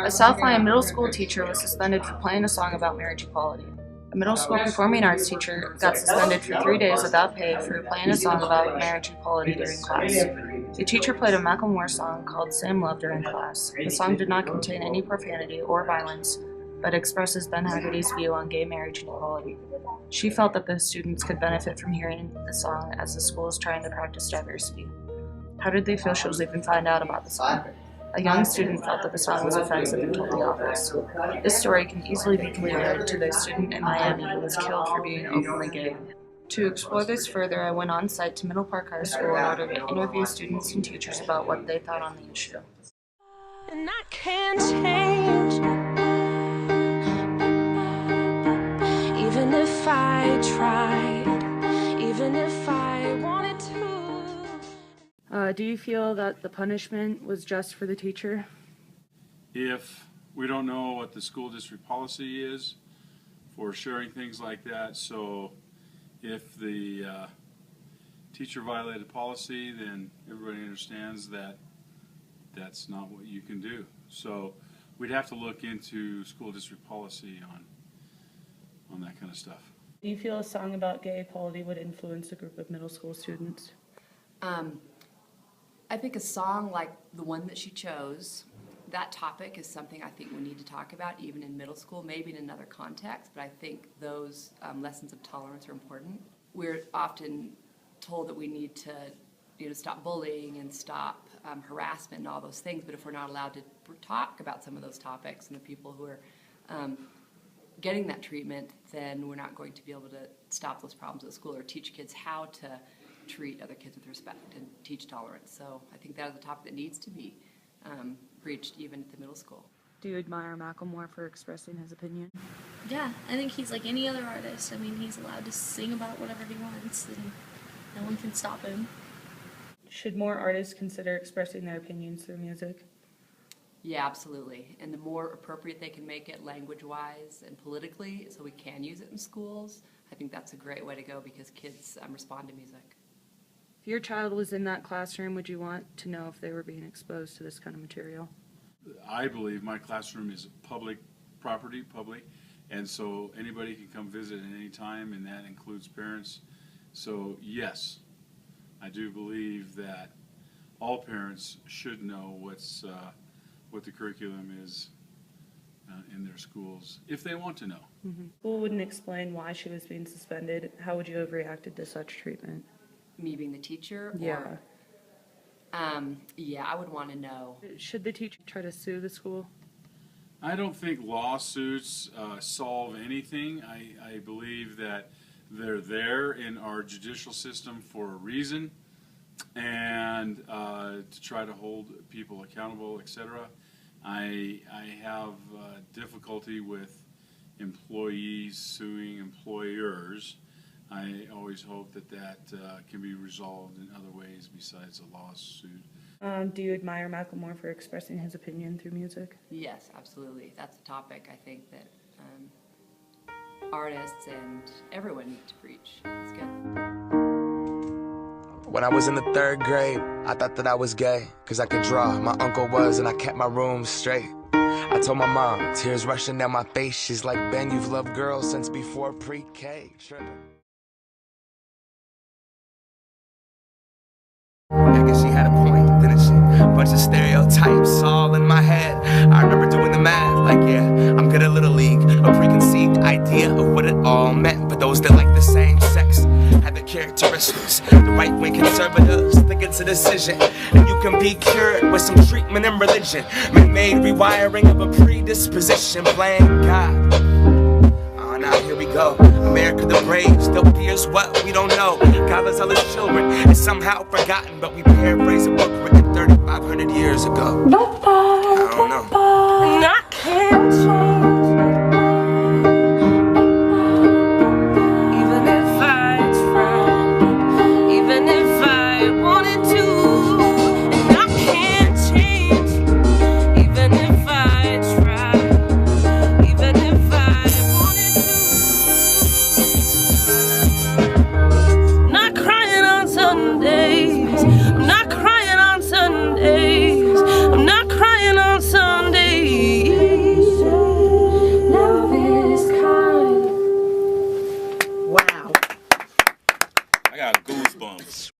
A South Lyon middle school teacher was suspended for playing a song about marriage equality. A middle school performing arts teacher got suspended for 3 days without pay for playing a song about marriage equality during class. The teacher played a Macklemore song called Same Love during class. The song did not contain any profanity or violence, but expresses Ben Haggerty's view on gay marriage and equality. She felt that the students could benefit from hearing the song as the school is trying to practice diversity. How did the officials even find out about the song? A young student felt that the song was offensive and told the office. This story can easily be compared to the student in Miami who was killed for being openly gay. To explore this further, I went on site to Middle Park High School in order to interview students and teachers about what they thought on the issue. And I can't change, even if I tried, even if I wanted to. Do you feel that the punishment was just for the teacher? If we don't know what the school district policy is for sharing things like that, so if the teacher violated policy, then everybody understands that that's not what you can do. So we'd have to look into school district policy on that kind of stuff. Do you feel a song about gay equality would influence a group of middle school students? I think a song like the one that she chose, that topic is something I think we need to talk about even in middle school, maybe in another context, but I think those lessons of tolerance are important. We're often told that we need to stop bullying and stop harassment and all those things, but if we're not allowed to talk about some of those topics and the people who are getting that treatment, then we're not going to be able to stop those problems at school or teach kids how to treat other kids with respect and teach tolerance. So I think that is a topic that needs to be preached even at the middle school. Do you admire Macklemore for expressing his opinion? Yeah, I think he's like any other artist. I mean, he's allowed to sing about whatever he wants, and no one can stop him. Should more artists consider expressing their opinions through music? Yeah, absolutely. And the more appropriate they can make it language-wise and politically, so we can use it in schools, I think that's a great way to go because kids respond to music. If your child was in that classroom, would you want to know if they were being exposed to this kind of material? I believe my classroom is public property, and so anybody can come visit at any time, and that includes parents. So yes, I do believe that all parents should know what the curriculum is in their schools, if they want to know. Mm-hmm. School wouldn't explain why she was being suspended. How would you have reacted to such treatment? Me being the teacher? Yeah. Yeah, I would want to know. Should the teacher try to sue the school? I don't think lawsuits solve anything. I believe that they're there in our judicial system for a reason, and to try to hold people accountable, etc. I have difficulty with employees suing employers. I always hope that can be resolved in other ways besides a lawsuit. Do you admire Macklemore for expressing his opinion through music? Yes, absolutely. That's a topic I think that artists and everyone need to preach. It's good. When I was in the 3rd grade, I thought that I was gay, 'cause I could draw. My uncle was, and I kept my room straight. I told my mom, tears rushing down my face. She's like, Ben, you've loved girls since before pre-K. I guess she had a point, didn't she? Bunch of stereotypes all in my head. I remember doing the math, like, yeah, I'm good at Little League. A preconceived idea of what it all meant. But those that like the same sex have the characteristics. The right-wing conservatives think it's a decision, and you can be cured with some treatment and religion. Man-made rewiring of a predisposition, blame God. Now here we go. America the brave still fears what we don't know. God loves all his children. It's somehow forgotten, but we paraphrase a book written 3,500 years ago. I don't know. And I can't change, even if I tried, even if I wanted to. And I can't change, even if I tried, even if I wanted to. I'm not crying on Sundays. I'm not crying on Sundays. I'm not crying on got goosebumps.